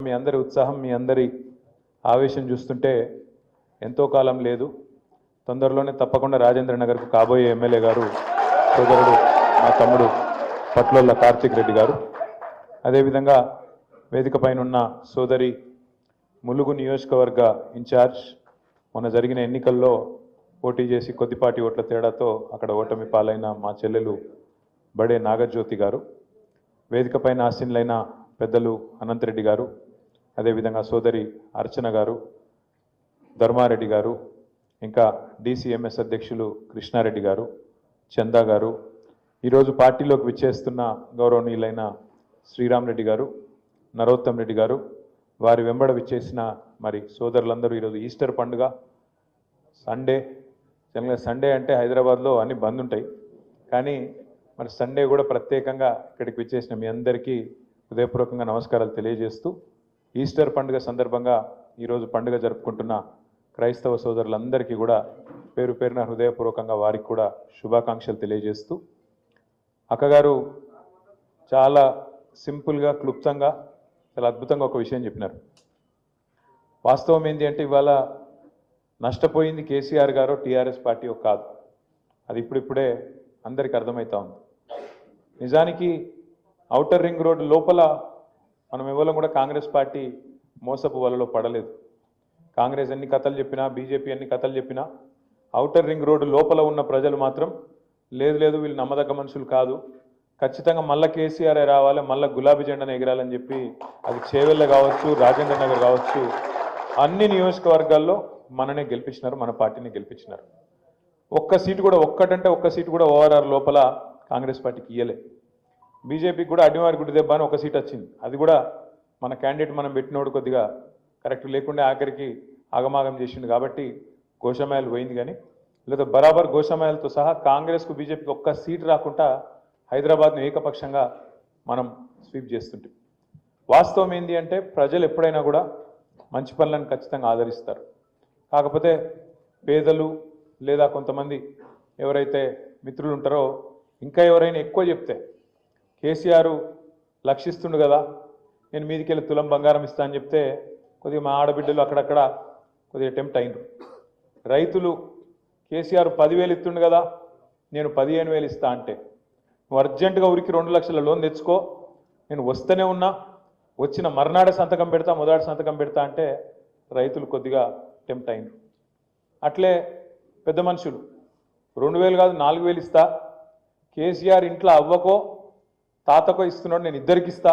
మీ అందరి ఉత్సాహం, మీ అందరి ఆవేశం చూస్తుంటే ఎంతో కాలం లేదు. తొందరలోనే తప్పకుండా రాజేంద్ర నగర్కు కాబోయే ఎమ్మెల్యే గారు సోదరుడు మా తమ్ముడు పట్లోళ్ళ కార్తిక్ రెడ్డి గారు, అదేవిధంగా వేదిక పైన ఉన్న సోదరి ములుగు నియోజకవర్గ ఇన్ఛార్జ్, మొన్న జరిగిన ఎన్నికల్లో పోటీ చేసి కొద్దిపాటి ఓట్ల తేడాతో అక్కడ ఓటమి పాలైన మా చెల్లెలు బడే నాగజ్యోతి గారు, వేదిక పైన ఆసీనులైన పెద్దలు అనంతరెడ్డి గారు, అదేవిధంగా సోదరి అర్చన గారు, ధర్మారెడ్డి గారు, ఇంకా డిసిఎంఎస్ అధ్యక్షులు కృష్ణారెడ్డి గారు, చందా గారు, ఈరోజు పార్టీలోకి విచ్చేస్తున్న గౌరవనీయులైన శ్రీరామ్ రెడ్డి గారు, నరోత్తం రెడ్డి గారు, వారి వెంబడ విచ్చేసిన మరి సోదరులందరూ, ఈరోజు ఈస్టర్ పండుగ సండే. జనరల్గా సండే అంటే హైదరాబాద్లో అన్ని బంద్ ఉంటాయి, కానీ మరి సండే కూడా ప్రత్యేకంగా ఇక్కడికి విచ్చేసిన మీ అందరికీ హృదయపూర్వకంగా నమస్కారాలు తెలియజేస్తూ, ఈస్టర్ పండుగ సందర్భంగా ఈరోజు పండుగ జరుపుకుంటున్న క్రైస్తవ సోదరులందరికీ కూడా పేరు పేరున హృదయపూర్వకంగా వారికి కూడా శుభాకాంక్షలు తెలియజేస్తూ, అక్కగారు చాలా సింపుల్గా, క్లుప్తంగా, చాలా అద్భుతంగా ఒక విషయం చెప్పినారు. వాస్తవం ఏంటి అంటే ఇవాళ నష్టపోయింది కేసీఆర్ గారు, టీఆర్ఎస్ పార్టీ కాదు. అది ఇప్పుడిప్పుడే అందరికీ అర్థమవుతా ఉంది. నిజానికి ఔటర్ రింగ్ రోడ్డు లోపల మనం ఎవరం కూడా కాంగ్రెస్ పార్టీ మోసపు వలలో పడలేదు. కాంగ్రెస్ ఎన్ని కథలు చెప్పినా, బీజేపీ ఎన్ని కథలు చెప్పినా, ఔటర్ రింగ్ రోడ్డు లోపల ఉన్న ప్రజలు మాత్రం లేదు లేదు వీళ్ళు నమ్మదగ్గ మనుషులు కాదు, ఖచ్చితంగా మళ్ళీ కేసీఆర్ రావాలి, మళ్ళీ గులాబీ జెండాను ఎగరాలని చెప్పి, అది చేవెళ్ళ కావచ్చు, రాజేంద్ర నగర్ కావచ్చు, అన్ని నియోజకవర్గాల్లో మననే గెలిపించినారు, మన పార్టీని గెలిపించినారు. ఒక్క సీటు కూడా, ఒక్క సీటు కూడా ఓఆర్ఆర్ లోపల కాంగ్రెస్ పార్టీకి ఇయ్యలే. బీజేపీకి కూడా అడ్డివారి గుడి దెబ్బ అని ఒక సీట్ వచ్చింది. అది కూడా మన క్యాండిడేట్ మనం పెట్టినోడు కొద్దిగా కరెక్ట్ లేకుండా ఆఖరికి ఆగమాగం చేసిండు కాబట్టి గోషామాయలు పోయింది. కానీ లేదా బరాబర్ గోషామాయలతో సహా కాంగ్రెస్కు బీజేపీకి ఒక్క సీటు రాకుండా హైదరాబాద్ను ఏకపక్షంగా మనం స్వీప్ చేస్తుంటాం. వాస్తవం ఏంటి అంటే ప్రజలు ఎప్పుడైనా కూడా మంచి పనులను ఖచ్చితంగా ఆదరిస్తారు. కాకపోతే పేదలు లేదా కొంతమంది ఎవరైతే మిత్రులు ఉంటారో, ఇంకా ఎవరైనా ఎక్కువ చెప్తే కేసీఆర్ లక్షిస్తుండు కదా, నేను మీదికి వెళ్ళి తులం బంగారం ఇస్తా అని చెప్తే కొద్దిగా మా ఆడబిడ్డలు అక్కడక్కడ కొద్దిగా టెంప్ట్ అయినరు. రైతులు కేసీఆర్ 10,000 ఇస్తుండు కదా, నేను 15,000 ఇస్తా అంటే, నువ్వు అర్జెంటుగా ఉరికి 2 లక్షల లోన్ తెచ్చుకో, నేను వస్తూనే ఉన్నా, వచ్చిన మర్నాడే సంతకం పెడతా, మొదటి సంతకం పెడతా అంటే రైతులు కొద్దిగా టెంప్ట్ అయినరు. అట్లే పెద్ద మనుషులు 2,000 కాదు 4,000 ఇస్తా, కేసీఆర్ ఇంట్లో అవ్వకో తాతకో ఇస్తున్నాడు, నేను ఇద్దరికి ఇస్తా,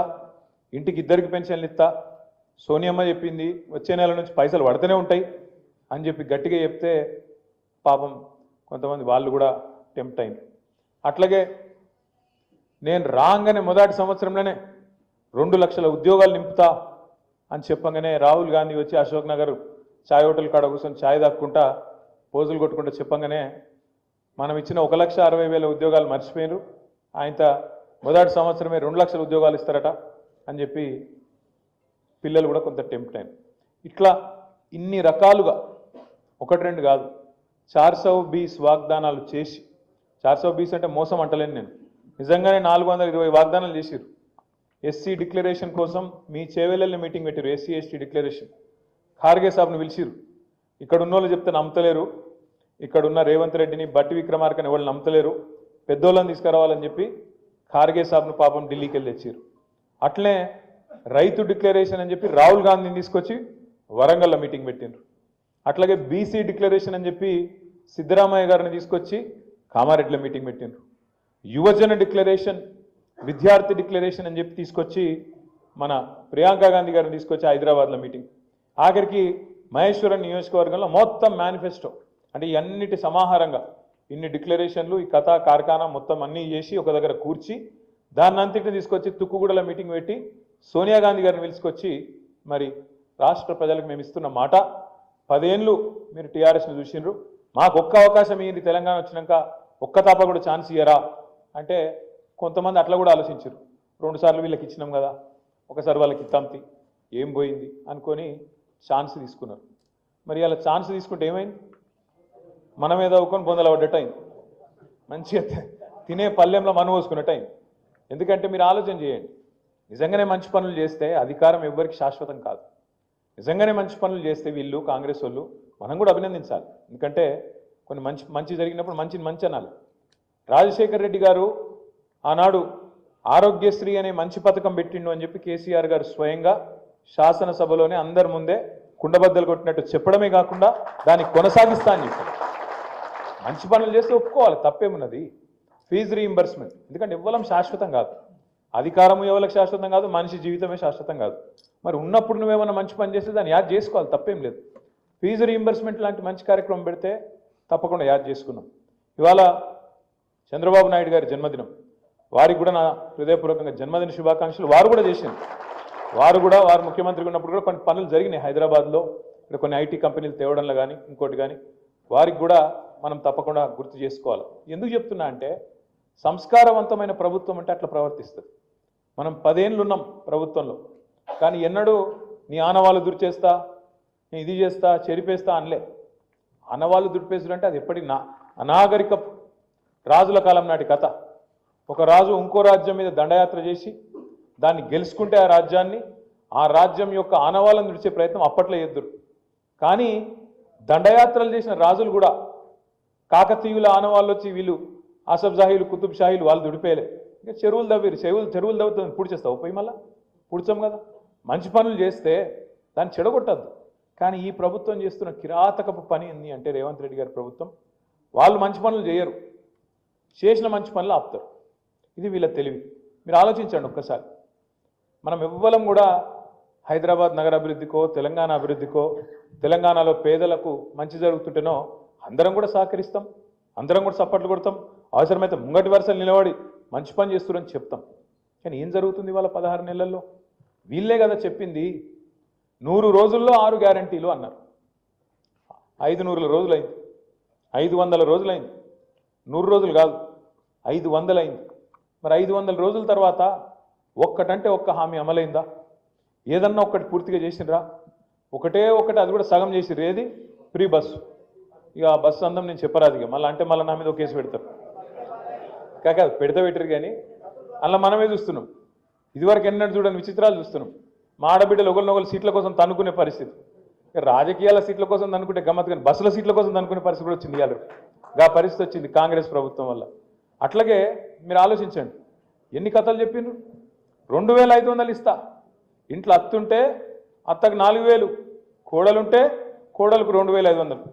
ఇంటికి ఇద్దరికి పెన్షన్లు ఇస్తా, సోనియమ్మ చెప్పింది వచ్చే నెల నుంచి పైసలు పడుతూనే ఉంటాయి అని చెప్పి గట్టిగా చెప్తే పాపం కొంతమంది వాళ్ళు కూడా టెంప్ట్ అయింది. అట్లాగే నేను రాగానే మొదటి సంవత్సరంలోనే 2 లక్షల ఉద్యోగాలు నింపుతా అని చెప్పగానే రాహుల్ గాంధీ వచ్చి అశోక్ నగర్ ఛాయ్ హోటల్ కాడ కూర్చొని ఛాయ్ దాక్కుంటా పోజులు కొట్టుకుంటూ చెప్పగానే మనం ఇచ్చిన 1,60,000 ఉద్యోగాలు మర్చిపోయినారు, ఆయన మొదటి సంవత్సరమే 2 లక్షల ఉద్యోగాలు ఇస్తారట అని చెప్పి పిల్లలు కూడా కొంత టెంప్ట్ అయింది. ఇట్లా ఇన్ని రకాలుగా 1-2 కాదు 420 వాగ్దానాలు చేసి, 420 అంటే మోసం అంటలేను నేను, నిజంగానే 420 వాగ్దానాలు చేసిరు. ఎస్సీ డిక్లరేషన్ కోసం మీ చేవెళ్ళని మీటింగ్ పెట్టారు, ఎస్సీ ఎస్టీ డిక్లరేషన్. ఖార్గే సాబ్ను పిలిచిరు. ఇక్కడ ఉన్న వాళ్ళు చెప్తే నమ్మతలేరు, ఇక్కడున్న రేవంత్ రెడ్డిని, బట్టి విక్రమార్కని ఎవరు నమ్మతలేరు, పెద్దోళ్ళని తీసుకురావాలని చెప్పి ఖార్గే సాబ్ను పాపం ఢిల్లీకి వెళ్ళి తెచ్చారు. అట్లే రైతు డిక్లరేషన్ అని చెప్పి రాహుల్ గాంధీని తీసుకొచ్చి వరంగల్లో మీటింగ్ పెట్టిండ్రు. అట్లాగే బీసీ డిక్లరేషన్ అని చెప్పి సిద్ధరామయ్య గారిని తీసుకొచ్చి కామారెడ్డిలో మీటింగ్ పెట్టిండ్రు. యువజన డిక్లరేషన్, విద్యార్థి డిక్లరేషన్ అని చెప్పి తీసుకొచ్చి మన ప్రియాంక గాంధీ గారిని తీసుకొచ్చి హైదరాబాద్లో మీటింగ్. ఆఖరికి మహేశ్వరం నియోజకవర్గంలో మొత్తం మేనిఫెస్టో, అంటే ఇవన్నిటి సమాహారంగా ఇన్ని డిక్లరేషన్లు, ఈ కథా కార్ఖానా మొత్తం అన్నీ చేసి ఒక దగ్గర కూర్చి దాన్నంతటిని తీసుకొచ్చి తుక్కుగూడలో మీటింగ్ పెట్టి సోనియా గాంధీ గారిని పిలుచుకొచ్చి మరి రాష్ట్ర ప్రజలకు మేము ఇస్తున్న మాట, 10 ఏళ్ళు మీరు టీఆర్ఎస్ని చూసిండ్రు, మాకు ఒక్క అవకాశం ఇయ్యండి, తెలంగాణ వచ్చినాక ఒక్క తాప కూడా ఛాన్స్ ఇయ్యరా అంటే కొంతమంది అట్లా కూడా ఆలోచించారు. 2 సార్లు వీళ్ళకి ఇచ్చినాం కదా, ఒకసారి వాళ్ళకి ఇత్తాంతి ఏం పోయింది అనుకొని ఛాన్స్ తీసుకున్నారు. మరి అలా ఛాన్స్ తీసుకుంటే ఏమైంది? మనం ఏదో ఒక్కొని బొందలు పడ్డట్టు అయింది, మంచిగా తినే పల్లెంలో మనం పోసుకున్నట్టు అయింది. ఎందుకంటే మీరు ఆలోచన చేయండి, నిజంగానే మంచి పనులు చేస్తే అధికారం ఎవ్వరికి శాశ్వతం కాదు. నిజంగానే మంచి పనులు చేస్తే వీళ్ళు కాంగ్రెస్ వాళ్ళు మనం కూడా అభినందించాలి. ఎందుకంటే కొన్ని మంచి జరిగినప్పుడు మంచి అనాలి. రాజశేఖర్ రెడ్డి గారు ఆనాడు ఆరోగ్యశ్రీ అనే మంచి పథకం పెట్టిండు అని చెప్పి కేసీఆర్ గారు స్వయంగా శాసనసభలోనే అందరి ముందే కుండబద్దలు కొట్టినట్టు చెప్పడమే కాకుండా దాన్ని కొనసాగిస్తా అని చెప్పారు. మంచి పనులు చేస్తే ఒప్పుకోవాలి, తప్పేమున్నది. ఫీజు రీయింబర్స్మెంట్, ఎందుకంటే ఇవ్వడం శాశ్వతం కాదు, అధికారం ఎవరికి శాశ్వతం కాదు, మనిషి జీవితమే శాశ్వతం కాదు. మరి ఉన్నప్పుడు నువ్వేమన్నా మంచి పని చేస్తే దాన్ని యాద్ చేసుకోవాలి, తప్పేం లేదు. ఫీజు రీయింబర్స్మెంట్ లాంటి మంచి కార్యక్రమం పెడితే తప్పకుండా యాద్ చేసుకున్నాం. ఇవాళ చంద్రబాబు నాయుడు గారి జన్మదినం, వారికి కూడా నా హృదయపూర్వకంగా జన్మదిన శుభాకాంక్షలు. వారు కూడా చేసింది, వారు ముఖ్యమంత్రిగా ఉన్నప్పుడు కూడా కొన్ని పనులు జరిగినాయి హైదరాబాద్లో, ఇక్కడ కొన్ని ఐటీ కంపెనీలు తేవడంలో కానీ ఇంకోటి కానీ, వారికి కూడా మనం తప్పకుండా గుర్తు చేసుకోవాలి. ఎందుకు చెప్తున్నా అంటే సంస్కారవంతమైన ప్రభుత్వం అంటే అట్లా ప్రవర్తిస్తుంది. మనం 10 ఏళ్ళు ఉన్నాం ప్రభుత్వంలో, కానీ ఎన్నడూ నీ ఆనవాళ్ళు దుర్చేస్తా, నీ ఇది చేస్తా, చెరిపేస్తా అనలే. ఆనవాళ్ళు దుర్పేసుడు అంటే అది ఎప్పటి అనాగరిక రాజుల కాలం నాటి కథ. ఒక రాజు ఇంకో రాజ్యం మీద దండయాత్ర చేసి దాన్ని గెలుచుకుంటే ఆ రాజ్యం యొక్క ఆనవాళ్ళను విడిచే ప్రయత్నం అప్పట్లో ఎద్దురు. కానీ దండయాత్రలు చేసిన రాజులు కూడా కాకతీయుల ఆనవాళ్ళు వచ్చి వీళ్ళు ఆసఫ్ జాహీలు, కుతుబ్ షాహీలు వాళ్ళు దుడిపేయలే. ఇంకా చెరువులు తవ్విరు, చెరువులు తవ్వుతుంది, పూడ్చేస్తావు పోయి మళ్ళీ పూడ్చాం కదా. మంచి పనులు చేస్తే దాన్ని చెడగొట్టద్దు. కానీ ఈ ప్రభుత్వం చేస్తున్న కిరాతకపు పని ఏంది అంటే రేవంత్ రెడ్డి గారి ప్రభుత్వం, వాళ్ళు మంచి పనులు చేయరు, చేసిన మంచి పనులు ఆపుతారు. ఇది వీళ్ళ తెలివి. మీరు ఆలోచించండి ఒక్కసారి. మనం ఎవ్వరం కూడా హైదరాబాద్ నగర అభివృద్ధికో తెలంగాణ అభివృద్ధికో, తెలంగాణలో పేదలకు మంచి జరుగుతుంటేనో అందరం కూడా సహకరిస్తాం, అందరం కూడా సపోర్ట్లు కొడతాం, అవసరమైతే ముంగటి వరుసలు నిలబడి మంచి పని చేస్తున్నారని చెప్తాం. కానీ ఏం జరుగుతుంది వాళ్ళ 16 నెలల్లో? వీళ్ళే కదా చెప్పింది 100 రోజుల్లో 6 గ్యారంటీలు అన్నారు. 500 రోజులైంది, 500 రోజులైంది, 100 రోజులు కాదు 500 అయింది. మరి 500 రోజుల తర్వాత ఒక్కటంటే ఒక్క హామీ అమలైందా? ఏదన్నా ఒక్కటి పూర్తిగా చేసినరా? ఒకటి, అది కూడా సగం చేసిర్రు. ఏది? Free bus. ఇక ఆ బస్సు అందం నేను చెప్పరాదు, ఇక మళ్ళీ నా మీద ఒక కేసు పెడతారు. కాదు పెట్టరు కానీ అలా మనమే చూస్తున్నాం. ఇదివరకు ఎన్నడూ చూడని విచిత్రాలు చూస్తున్నాం. మా ఆడబిడ్డలు ఒకరినొకరు సీట్ల కోసం తన్నుకునే పరిస్థితి. రాజకీయాల సీట్ల కోసం తన్నుకుంటే గమ్మత్, కానీ బస్సుల సీట్ల కోసం తన్నుకునే పరిస్థితి కూడా వచ్చింది. ఆ పరిస్థితి వచ్చింది కాంగ్రెస్ ప్రభుత్వం వల్ల. అట్లాగే మీరు ఆలోచించండి, ఎన్ని కథలు చెప్పిండ్రు. 2500 ఇస్తా, ఇంట్లో అత్తుంటే అత్తకు 4000, కోడలుంటే కోడలకు 2500.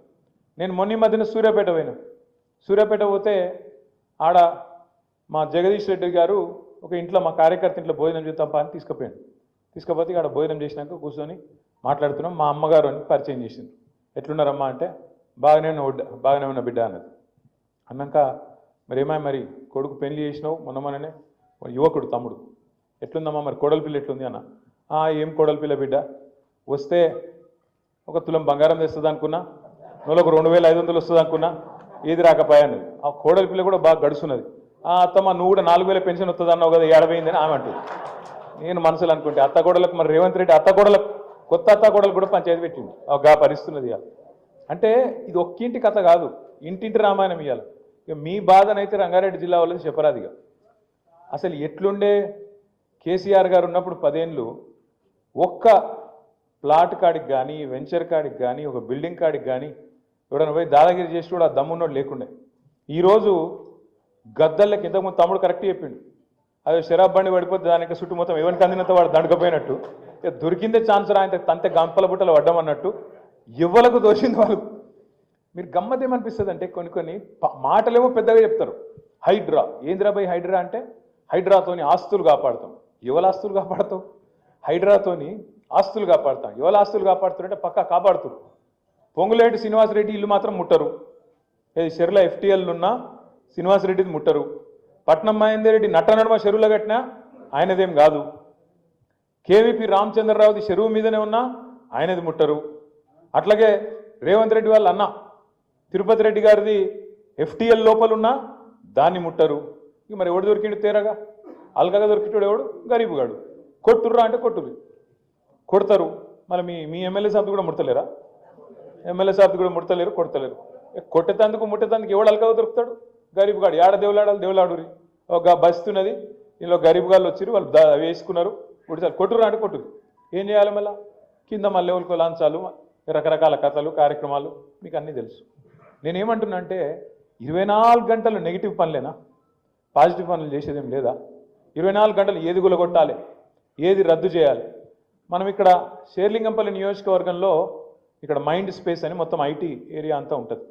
నేను మొన్న మధ్యన సూర్యాపేట పోతే ఆడ మా జగదీష్ రెడ్డి గారు ఒక ఇంట్లో మా కార్యకర్త ఇంట్లో భోజనం చేద్దాం అని తీసుకుపోతే ఆడ భోజనం చేసినాక కూర్చొని మాట్లాడుతున్నాం. మా అమ్మగారు అని పరిచయం చేసింది. ఎట్లున్నారమ్మా అంటే బాగానే ఉన్న బిడ్డ అన్నది. అన్నాక మరి కొడుకు పెళ్లి చేసినావు మొన్ననే, యువకుడు తమ్ముడు, ఎట్లుందమ్మా మరి కోడల పిల్ల ఎట్లుంది అన్న. ఏం కోడల పిల్ల బిడ్డ, వస్తే ఒక తులం బంగారం తెస్తుంది అనుకున్నా, నెలకు 2500 వస్తుంది అనుకున్నా, ఏది రాకపోయా అన్నది. ఆ కోడల పిల్ల కూడా బాగా గడుస్తున్నది. అత్తమ్మ నువ్వు కూడా 4000 పెన్షన్ వస్తుంది అన్నావు కదా, ఏడబోయిందని ఆమె అంటుంది. నేను మనసులు అనుకుంటే అత్తకోడలకు మరి రేవంత్ రెడ్డి కొత్త అత్తకోడలు కూడా పంచాయతీ పెట్టింది. పరిస్తున్నది ఇవాళ. అంటే ఇది ఒక్కింటి కథ కాదు, ఇంటింటి రామాయణం ఇవ్వాలి. ఇక మీ బాధనైతే రంగారెడ్డి జిల్లా వాళ్ళది చెప్పరాదిగా. అసలు ఎట్లుండే కేసీఆర్ గారు ఉన్నప్పుడు 10 ఏళ్ళు ఒక్క ప్లాట్ కాడికి కానీ, వెంచర్ కాడికి కానీ, ఒక బిల్డింగ్ కాడికి కానీ ఎవడన్నా పోయి దాదాగిరి చేసి కూడా ఆ దమ్మున్నోడు లేకుండే. ఈరోజు గద్దళ్ళకి ఇంతకుముందు తమ్ముడు కరెక్ట్ చెప్పిండు, అదే షరాబ్ బండి పడిపోతే దానికి చుట్టూ మొత్తం ఎవరికి అందినంత వాడు దండకపోయినట్టు, దొరికిందే ఛాన్స్ ఆయన తంతే గంపల బుట్టలు పడ్డామన్నట్టు ఎవ్వలకు దోషింది వాళ్ళు. మీరు గమ్మత్ ఏమనిపిస్తుంది అంటే కొన్ని మాటలేమో పెద్దగా చెప్తారు. హైడ్రా ఏంద్రా బై హైడ్రా అంటే హైడ్రాతోని ఆస్తులు కాపాడుతాం. ఎవరి ఆస్తులు కాపాడుతాం? హైడ్రాతోని ఆస్తులు కాపాడుతాం. ఎవరి ఆస్తులు కాపాడుతారంటే పక్కా కాపాడుతారు. పొంగులేటి శ్రీనివాసరెడ్డి ఇల్లు మాత్రం ముట్టరు. ఏది చెరువుల FTLలున్నా శ్రీనివాసరెడ్డిది ముట్టరు. పట్నం మహేందర్ రెడ్డి నట్టనడమ చెరువులో కట్టినా ఆయనదేం కాదు. KVP రామచంద్రరావుది చెరువు మీదనే ఉన్నా ఆయనది ముట్టరు. అట్లాగే రేవంత్ రెడ్డి వాళ్ళ అన్న తిరుపతి రెడ్డి గారిది FTL లోపలున్నా దాన్ని ముట్టరు. ఇక మరి ఎవడు దొరికిండు తేరగా? అల్కగా దొరికిటాడు ఎవడు? గరీబుగాడు. కొట్టుర్రా అంటే కొడతారు. మళ్ళీ మీ ఎమ్మెల్యే సాబ్ది కూడా ముడతలేరా? ఎమ్మెల్యే సాబ్ది కూడా ముడతలేరు, కొడతలేరు. ముట్టేందుకు ఎవడు అల్కగా దొరుకుతాడు? గరీబుగాడు. ఏడ దేవులాడాలి, దేవులాడురి. ఒక బస్తున్నది, దీనిలో గరీబ్ గాళ్ళు వచ్చారు, వాళ్ళు వేసుకున్నారు, కొట్టిసారి కొట్టురు అంటే కొట్టురు. ఏం చేయాలి మళ్ళీ? కింద మళ్ళీ ఎవరికో లాంచాలు, రకరకాల కథలు, కార్యక్రమాలు మీకు అన్నీ తెలుసు. నేనేమంటున్నా అంటే 24 గంటలు నెగిటివ్ పనులేనా? పాజిటివ్ పనులు చేసేదేం లేదా? 24 గంటలు ఏది గులగొట్టాలి, ఏది రద్దు చేయాలి? మనం ఇక్కడ షేర్లింగంపల్లి నియోజకవర్గంలో ఇక్కడ మైండ్ స్పేస్ అని మొత్తం ఐటీ ఏరియా అంతా ఉంటుంది.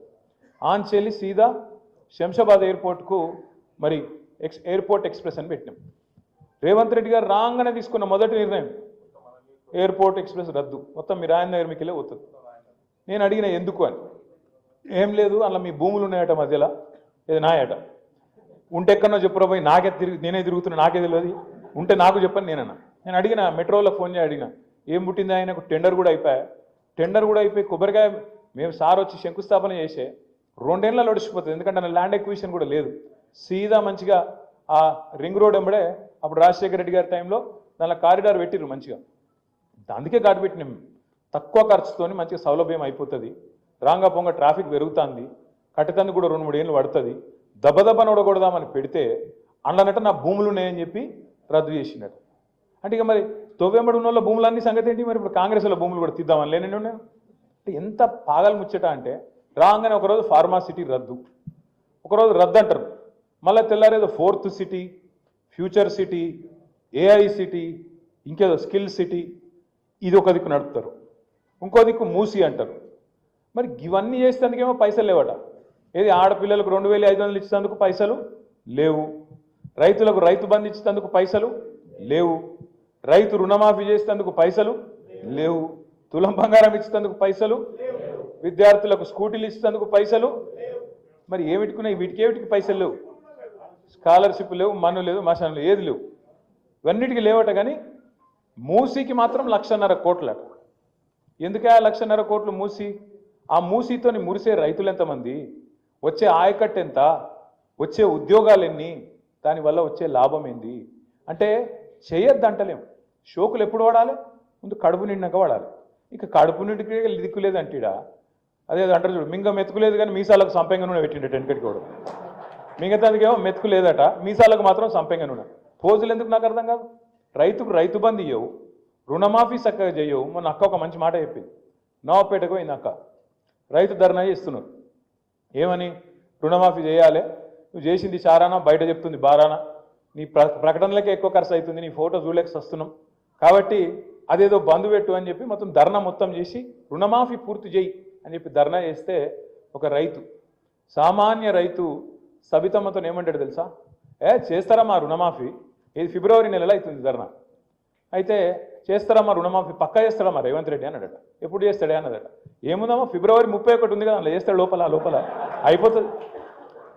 ఆంచెల్లి సీదా శంషాబాద్ ఎయిర్పోర్ట్కు మరి ఎయిర్పోర్ట్ ఎక్స్ప్రెస్ అని పెట్టినాం. రేవంత్ రెడ్డి గారు రాగానే తీసుకున్న మొదటి నిర్ణయం ఎయిర్పోర్ట్ ఎక్స్ప్రెస్ రద్దు, మొత్తం మీరు ఆయన దగ్గర మీకెళ్ళే పోతుంది. నేను అడిగిన ఎందుకు అని, ఏం లేదు అలా మీ భూములు ఉన్నాయట మధ్యలో, ఇది నాయట, ఉంటే ఎక్కడో చెప్పురా పోయి నేనే తిరుగుతున్నా, నాకే తెలియదు, ఉంటే నాకు చెప్పని నేను అడిగిన, మెట్రోలో ఫోన్ చేసి అడిగిన, ఏం పుట్టింది ఆయనకు? టెండర్ కూడా అయిపోయి కొబ్బరికాయ మేము సార్ వచ్చి శంకుస్థాపన చేసే 2 ఏళ్ళలో ఒడిచిపోతుంది, ఎందుకంటే నా ల్యాండ్ ఎక్విజిషన్ కూడా లేదు. సీదా మంచిగా ఆ రింగ్ రోడ్ ఎంబడే అప్పుడు రాజశేఖర రెడ్డి గారి టైంలో దానిలో కారిడార్ పెట్టిర్రు మంచిగా, అందుకే ఘాటు పెట్టినాం. తక్కువ ఖర్చుతోని మంచిగా సౌలభ్యం అయిపోతుంది, రాంగా పొంగ ట్రాఫిక్ పెరుగుతుంది, కట్టతందుకు కూడా 2-3 ఏళ్ళు పడుతుంది. దెబ్బ నొడగొడదామని పెడితే అండ్లనట నా భూములు ఉన్నాయని చెప్పి రద్దు చేసినట్టు. అంటే ఇక మరి తోవెంబడి ఉన్న వాళ్ళ భూములన్నీ సంగతి ఏంటి? మరి ఇప్పుడు కాంగ్రెస్లో భూములు కూడా తీద్దామని లేనండి ఉన్నాయి. అంటే ఎంత పాగలు ముచ్చట అంటే, రాగానే ఒకరోజు ఫార్మాసిటీ రద్దు, ఒకరోజు రద్దు అంటారు, మళ్ళీ తెల్లారేదో 4th city, future city, AI city, ఇంకేదో స్కిల్ సిటీ, ఇది ఒక దిక్కు నడుపుతారు, ఇంకో దిక్కు మూసి అంటారు. మరి ఇవన్నీ చేసేందుకేమో పైసలు లేవట. ఏది ఆడపిల్లలకు 2500 ఇచ్చేందుకు పైసలు లేవు, రైతులకు రైతు బంధు ఇచ్చేందుకు పైసలు లేవు, రైతు రుణమాఫీ చేసేందుకు పైసలు లేవు, తులం బంగారం ఇచ్చేందుకు పైసలు, విద్యార్థులకు స్కూటీలు ఇచ్చేందుకు పైసలు. మరి ఏమిటికున్నాయి? వీటికి పైసలు లేవు, స్కాలర్షిప్ లేవు, మన్ను లేదు, మశానం లేదు, ఏది లేవు, ఇవన్నిటికీ లేవట. కానీ మూసీకి మాత్రం 1,50,000 కోట్లట. ఎందుకే 1,50,000 కోట్లు మూసి? ఆ మూసీతోని మురిసే రైతులు ఎంతమంది, వచ్చే ఆయకట్టు ఎంత, వచ్చే ఉద్యోగాలు ఎన్ని, దానివల్ల వచ్చే లాభం ఏంది అంటే చేయొద్దంటలేం. షోకులు ఎప్పుడు వాడాలి? ముందు కడుపు నిండాక వాడాలి. ఇక కడుపు నిండికి దిక్కులేదంటీడా, అదే అంటారు చూడు, మింగ మెతుకులేదు కానీ మీసాలకు సంపెంగ నూనె పెట్టిండే టెన్కటికి కూడా, మిగతాదికేమో మెతుకు లేదట, మీసాలకు మాత్రం సంపెంగ నూనె. పోజులు ఎందుకు నాకు అర్థం కాదు. రైతుకు రైతు బంధు ఇవ్వవు, రుణమాఫీ చక్కగా చేయవు. మొన్న అక్క ఒక మంచి మాట చెప్పింది, నవాపేటకు పోయింది అక్క, రైతు ధర్నా చేస్తున్నారు, ఏమని? రుణమాఫీ చేయాలి, నువ్వు చేసింది చారానా, బయట చెప్తుంది బారానా, నీ ప్రకటనలకే ఎక్కువ ఖర్చు అవుతుంది, నీ ఫోటో చూడలేక వస్తున్నాం, కాబట్టి అదేదో బంధు పెట్టు అని చెప్పి మొత్తం ధర్నా మొత్తం చేసి రుణమాఫీ పూర్తి చేయి అని చెప్పి ధర్నా చేస్తే ఒక రైతు, సామాన్య రైతు సబితమ్మతో ఏమంటాడు తెలుసా? చేస్తారా మా రుణమాఫీ, ఇది ఫిబ్రవరి నెలలో అవుతుంది ధర్నా, అయితే చేస్తారా మా రుణమాఫీ, పక్కా చేస్తాడా మా రేవంత్ రెడ్డి అన్నాడట. ఎప్పుడు చేస్తాడే అన్నదట. ఏముందమ్మా ఫిబ్రవరి 31 ఉంది కదా, అలా చేస్తాడు, లోపల అయిపోతుంది.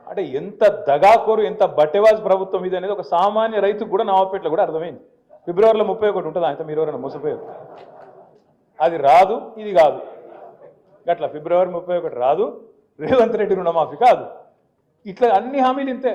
అంటే ఎంత దగాకోరు, ఎంత బట్టెవాజ్ ప్రభుత్వం ఇది అనేది ఒక సామాన్య రైతుకు కూడా నవాపేటలో కూడా అర్థమైంది. ఫిబ్రవరిలో 31 ఉంటుంది, ఆయన మీరు ఎవరైనా మోసపోయారు. అది రాదు, ఇది కాదు, గట్లా ఫిబ్రవరి 31 రాదు, రేవంత్ రెడ్డి రుణమాఫీ కాదు, ఇట్లా అన్ని హామీలు ఇంతే.